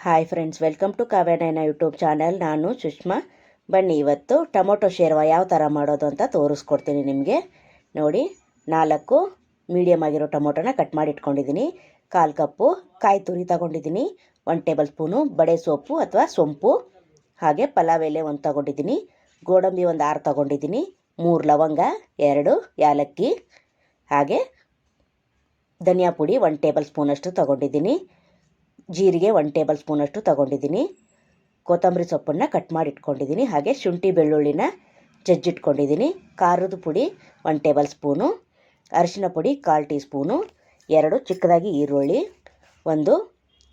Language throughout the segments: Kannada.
Hi friends, welcome to Kavyanayana YouTube channel. ನಾನು ಸುಷ್ಮಾ. ಬನ್ನಿ ಇವತ್ತು ಟೊಮೊಟೊ ಶೇರ್ವ ಯಾವ ಥರ ಮಾಡೋದು ಅಂತ ತೋರಿಸ್ಕೊಡ್ತೀನಿ ನಿಮಗೆ. ನೋಡಿ, 4 ಮೀಡಿಯಮ್ ಆಗಿರೋ ಟೊಮೊಟೊನ ಕಟ್ ಮಾಡಿ ಇಟ್ಕೊಂಡಿದ್ದೀನಿ. 1/4 ಕಪ್ಪು ಕಾಯಿ ತುರಿ ತಗೊಂಡಿದ್ದೀನಿ. 1 ಟೇಬಲ್ ಸ್ಪೂನು ಬಡೆ ಸೊಪ್ಪು ಅಥವಾ ಸೊಂಪು, ಹಾಗೆ ಪಲಾವ್ ಎಲೆ 1 ತಗೊಂಡಿದ್ದೀನಿ. ಗೋಡಂಬಿ 6 ತಗೊಂಡಿದ್ದೀನಿ. 3 ಲವಂಗ, 2 ಯಾಲಕ್ಕಿ, ಹಾಗೆ ಧನಿಯಾ ಪುಡಿ 1 ಟೇಬಲ್ ಸ್ಪೂನಷ್ಟು ತಗೊಂಡಿದ್ದೀನಿ. ಜೀರಿಗೆ 1 ಟೇಬಲ್ ಸ್ಪೂನಷ್ಟು ತಗೊಂಡಿದ್ದೀನಿ. ಕೊತ್ತಂಬರಿ ಸೊಪ್ಪನ್ನು ಕಟ್ ಮಾಡಿ ಇಟ್ಕೊಂಡಿದ್ದೀನಿ. ಹಾಗೆ ಶುಂಠಿ ಬೆಳ್ಳುಳ್ಳಿನ ಜಜ್ಜಿಟ್ಕೊಂಡಿದ್ದೀನಿ. ಖಾರದ ಪುಡಿ 1 ಟೇಬಲ್ ಸ್ಪೂನು, ಅರಿಶಿನ ಪುಡಿ 1/4 ಟೀ ಸ್ಪೂನು, 2 ಚಿಕ್ಕದಾಗಿ ಈರುಳ್ಳಿ, 1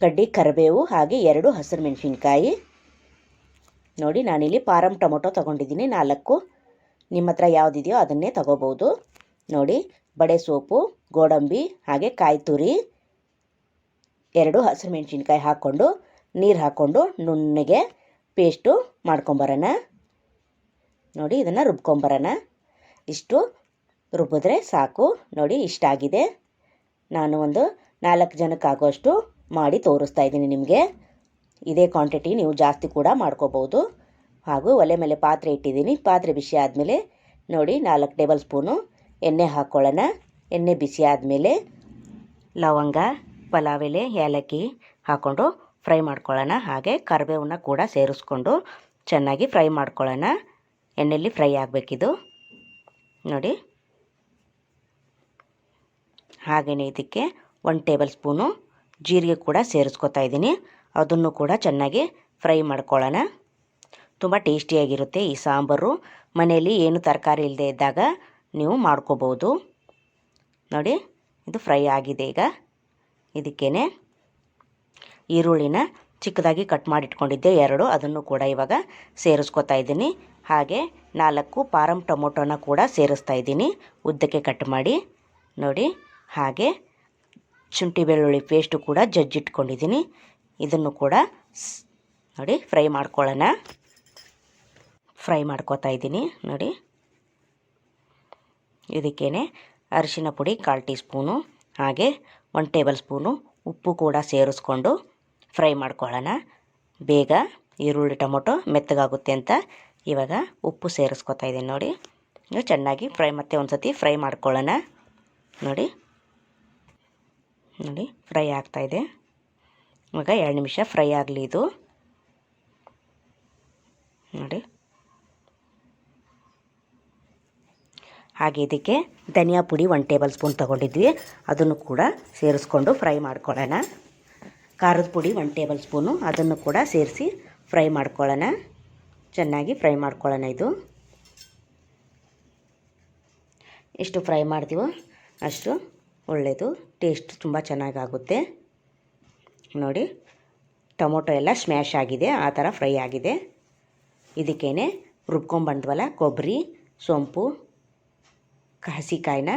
ಕಡ್ಡಿ ಕರಿಬೇವು, ಹಾಗೆ 2 ಹಸಿರು ಮೆಣಸಿನ್ಕಾಯಿ. ನೋಡಿ, ನಾನಿಲ್ಲಿ ಪಾರಮ್ ಟೊಮೊಟೊ ತೊಗೊಂಡಿದ್ದೀನಿ 4. ನಿಮ್ಮ ಹತ್ರ ಯಾವುದಿದೆಯೋ ಅದನ್ನೇ ತಗೋಬೋದು. ನೋಡಿ, ಬಡೆ ಸೋಪು, ಗೋಡಂಬಿ, ಹಾಗೆ ಕಾಯಿ ತುರಿ, 2 ಹಸಿರು ಮೆಣಸಿನ್ಕಾಯಿ ಹಾಕ್ಕೊಂಡು ನೀರು ಹಾಕ್ಕೊಂಡು ನುಣ್ಣಗೆ ಪೇಸ್ಟು ಮಾಡ್ಕೊಂಬರೋಣ. ನೋಡಿ, ಇದನ್ನು ರುಬ್ಕೊಂಬರೋಣ. ಇಷ್ಟು ರುಬ್ಬಿದ್ರೆ ಸಾಕು. ನೋಡಿ, ಇಷ್ಟಾಗಿದೆ. ನಾನು ಒಂದು 4 ಜನಕ್ಕಾಗೋಷ್ಟು ಮಾಡಿ ತೋರಿಸ್ತಾ ಇದ್ದೀನಿ ನಿಮಗೆ. ಇದೇ ಕ್ವಾಂಟಿಟಿ ನೀವು ಜಾಸ್ತಿ ಕೂಡ ಮಾಡ್ಕೋಬೋದು. ಹಾಗೂ ಒಲೆ ಮೇಲೆ ಪಾತ್ರೆ ಇಟ್ಟಿದ್ದೀನಿ. ಪಾತ್ರೆ ಬಿಸಿ ಆದಮೇಲೆ ನೋಡಿ 4 ಟೇಬಲ್ ಸ್ಪೂನು ಎಣ್ಣೆ ಹಾಕ್ಕೊಳ್ಳೋಣ. ಎಣ್ಣೆ ಬಿಸಿ ಆದಮೇಲೆ ಲವಂಗ, ಪಲಾವ್ ಎಲೆ, ಏಲಕ್ಕಿ ಹಾಕ್ಕೊಂಡು ಫ್ರೈ ಮಾಡ್ಕೊಳ್ಳೋಣ. ಹಾಗೆ ಕರಿಬೇವನ್ನ ಕೂಡ ಸೇರಿಸ್ಕೊಂಡು ಚೆನ್ನಾಗಿ ಫ್ರೈ ಮಾಡ್ಕೊಳ್ಳೋಣ. ಎಣ್ಣೆಯಲ್ಲಿ ಫ್ರೈ ಆಗಬೇಕಿದು. ನೋಡಿ, ಹಾಗೆಯೇ ಇದಕ್ಕೆ 1 ಟೇಬಲ್ ಸ್ಪೂನು ಜೀರಿಗೆ ಕೂಡ ಸೇರಿಸ್ಕೊತಾ ಇದ್ದೀನಿ. ಅದನ್ನು ಕೂಡ ಚೆನ್ನಾಗಿ ಫ್ರೈ ಮಾಡ್ಕೊಳ್ಳೋಣ. ತುಂಬ ಟೇಸ್ಟಿಯಾಗಿರುತ್ತೆ ಈ ಸಾಂಬಾರು. ಮನೆಯಲ್ಲಿ ಏನು ತರಕಾರಿ ಇಲ್ಲದೆ ಇದ್ದಾಗ ನೀವು ಮಾಡ್ಕೋಬೋದು. ನೋಡಿ, ಇದು ಫ್ರೈ ಆಗಿದೆ. ಈಗ ಇದಕ್ಕೇ ಈರುಳ್ಳಿನ ಚಿಕ್ಕದಾಗಿ ಕಟ್ ಮಾಡಿ ಇಟ್ಕೊಂಡಿದ್ದೆ 2, ಅದನ್ನು ಕೂಡ ಇವಾಗ ಸೇರಿಸ್ಕೊತಾ ಇದ್ದೀನಿ. ಹಾಗೆ 4 ಪಾರಮ್ ಟೊಮೊಟೊನ ಕೂಡ ಸೇರಿಸ್ತಾ ಇದ್ದೀನಿ, ಉದ್ದಕ್ಕೆ ಕಟ್ ಮಾಡಿ. ನೋಡಿ, ಹಾಗೆ ಶುಂಠಿ ಬೆಳ್ಳುಳ್ಳಿ ಪೇಸ್ಟು ಕೂಡ ಜಜ್ಜಿಟ್ಕೊಂಡಿದ್ದೀನಿ. ಇದನ್ನು ಕೂಡ ನೋಡಿ ಫ್ರೈ ಮಾಡ್ಕೊಳ್ಳೋಣ. ಫ್ರೈ ಮಾಡ್ಕೊತಾ ಇದ್ದೀನಿ. ನೋಡಿ, ಇದಕ್ಕೇ ಅರಿಶಿನ ಪುಡಿ 1/4 ಟೀ ಸ್ಪೂನು, ಹಾಗೆ 1 ಟೇಬಲ್ ಸ್ಪೂನು ಉಪ್ಪು ಕೂಡ ಸೇರಿಸ್ಕೊಂಡು ಫ್ರೈ ಮಾಡ್ಕೊಳ್ಳೋಣ. ಬೇಗ ಈರುಳ್ಳಿ ಟೊಮೊಟೊ ಮೆತ್ತಗಾಗುತ್ತೆ ಅಂತ ಇವಾಗ ಉಪ್ಪು ಸೇರಿಸ್ಕೊತಾ ಇದ್ದೀನಿ. ನೋಡಿ, ಚೆನ್ನಾಗಿ ಮತ್ತೆ ಒಂದು ಸತಿ ಫ್ರೈ ಮಾಡ್ಕೊಳ್ಳೋಣ. ನೋಡಿ, ಫ್ರೈ ಆಗ್ತಾಯಿದೆ. ಇವಾಗ 2 ನಿಮಿಷ ಫ್ರೈ ಆಗಲಿ ಇದು. ನೋಡಿ, ಹಾಗೆ ಇದಕ್ಕೆ ಧನಿಯಾ ಪುಡಿ 1 ಟೇಬಲ್ ಸ್ಪೂನ್ ತೊಗೊಂಡಿದ್ವಿ, ಅದನ್ನು ಕೂಡ ಸೇರಿಸ್ಕೊಂಡು ಫ್ರೈ ಮಾಡ್ಕೊಳ್ಳೋಣ. ಖಾರದ ಪುಡಿ 1 ಟೇಬಲ್ ಸ್ಪೂನು, ಅದನ್ನು ಕೂಡ ಸೇರಿಸಿ ಫ್ರೈ ಮಾಡ್ಕೊಳ್ಳೋಣ. ಚೆನ್ನಾಗಿ ಫ್ರೈ ಮಾಡ್ಕೊಳ್ಳೋಣ. ಇದು ಎಷ್ಟು ಫ್ರೈ ಮಾಡ್ತೀವೋ ಅಷ್ಟು ಒಳ್ಳೆಯದು, ಟೇಸ್ಟ್ ತುಂಬ ಚೆನ್ನಾಗಾಗುತ್ತೆ. ನೋಡಿ, ಟೊಮೊಟೊ ಎಲ್ಲ ಸ್ಮ್ಯಾಶ್ ಆಗಿದೆ, ಆ ಥರ ಫ್ರೈ ಆಗಿದೆ. ಇದಕ್ಕೇ ರುಬ್ಕೊಂಬಂದ್ವಲ್ಲ ಕೊಬ್ಬರಿ, ಸೊಂಪು, ಹಸಿಕಾಯಿನ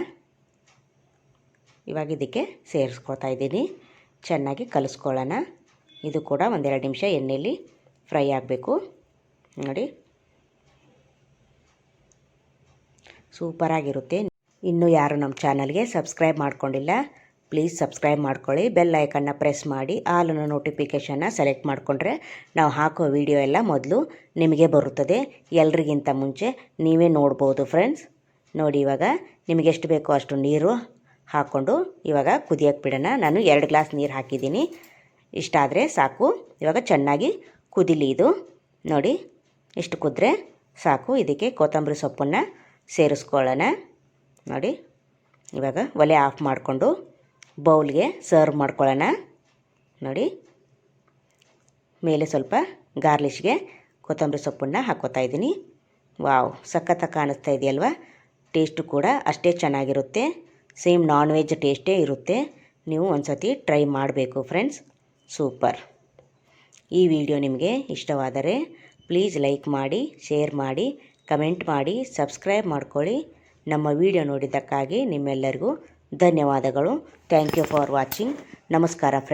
ಇವಾಗ ಇದಕ್ಕೆ ಸೇರಿಸ್ಕೊತಾ ಇದ್ದೀನಿ. ಚೆನ್ನಾಗಿ ಕಲಿಸ್ಕೊಳ್ಳೋಣ. ಇದು ಕೂಡ 1-2 ನಿಮಿಷ ಎಣ್ಣೆಯಲ್ಲಿ ಫ್ರೈ ಆಗಬೇಕು. ನೋಡಿ, ಸೂಪರಾಗಿರುತ್ತೆ. ಇನ್ನೂ ಯಾರು ನಮ್ಮ ಚಾನಲ್ಗೆ ಸಬ್ಸ್ಕ್ರೈಬ್ ಮಾಡ್ಕೊಂಡಿಲ್ಲ, ಪ್ಲೀಸ್ ಸಬ್ಸ್ಕ್ರೈಬ್ ಮಾಡ್ಕೊಳ್ಳಿ. ಬೆಲ್ ಐಕನ್ನ ಪ್ರೆಸ್ ಮಾಡಿ ಆಲ್ ನೋಟಿಫಿಕೇಷನ್ನ ಸೆಲೆಕ್ಟ್ ಮಾಡಿಕೊಂಡ್ರೆ ನಾವು ಹಾಕೋ ವಿಡಿಯೋ ಎಲ್ಲ ಮೊದಲು ನಿಮಗೆ ಬರುತ್ತದೆ. ಎಲ್ರಿಗಿಂತ ಮುಂಚೆ ನೀವೇ ನೋಡ್ಬೋದು ಫ್ರೆಂಡ್ಸ್. ನೋಡಿ, ಇವಾಗ ನಿಮಗೆ ಎಷ್ಟು ಬೇಕೋ ಅಷ್ಟು ನೀರು ಹಾಕ್ಕೊಂಡು ಇವಾಗ ಕುದಿಯೋಕ್ಕೆ ಬಿಡೋಣ. ನಾನು 2 ಗ್ಲಾಸ್ ನೀರು ಹಾಕಿದ್ದೀನಿ. ಇಷ್ಟಾದರೆ ಸಾಕು. ಇವಾಗ ಚೆನ್ನಾಗಿ ಕುದಿಲಿ ಇದು. ನೋಡಿ, ಇಷ್ಟು ಕುದ್ರೆ ಸಾಕು. ಇದಕ್ಕೆ ಕೊತ್ತಂಬರಿ ಸೊಪ್ಪನ್ನು ಸೇರಿಸ್ಕೊಳ್ಳೋಣ. ನೋಡಿ, ಇವಾಗ ಒಲೆ ಆಫ್ ಮಾಡಿಕೊಂಡು ಬೌಲ್ಗೆ ಸರ್ವ್ ಮಾಡ್ಕೊಳ್ಳೋಣ. ನೋಡಿ, ಮೇಲೆ ಸ್ವಲ್ಪ ಗಾರ್ಲಿಷ್ಗೆ ಕೊತ್ತಂಬರಿ ಸೊಪ್ಪನ್ನು ಹಾಕ್ಕೋತಾ ಇದ್ದೀನಿ. ವಾವ್, ಸಖತ್ತಾಗಿ ಕಾಣಿಸ್ತಾ ಇದೆಯಲ್ವಾ? ಟೇಸ್ಟು ಕೂಡ ಅಷ್ಟೇ ಚೆನ್ನಾಗಿರುತ್ತೆ. ಸೇಮ್ ನಾನ್ ವೆಜ್ ಟೇಸ್ಟೇ ಇರುತ್ತೆ. ನೀವು ಒಂದು ಸತಿ ಟ್ರೈ ಮಾಡಬೇಕು ಫ್ರೆಂಡ್ಸ್. ಸೂಪರ್. ಈ ವಿಡಿಯೋ ನಿಮಗೆ ಇಷ್ಟವಾದರೆ ಪ್ಲೀಸ್ ಲೈಕ್ ಮಾಡಿ, ಶೇರ್ ಮಾಡಿ, ಕಮೆಂಟ್ ಮಾಡಿ, ಸಬ್ಸ್ಕ್ರೈಬ್ ಮಾಡ್ಕೊಳ್ಳಿ. ನಮ್ಮ ವಿಡಿಯೋ ನೋಡಿದ್ದಕ್ಕಾಗಿ ನಿಮ್ಮೆಲ್ಲರಿಗೂ ಧನ್ಯವಾದಗಳು. Thank you for watching. ನಮಸ್ಕಾರ ಫ್ರೆಂಡ್ಸ್.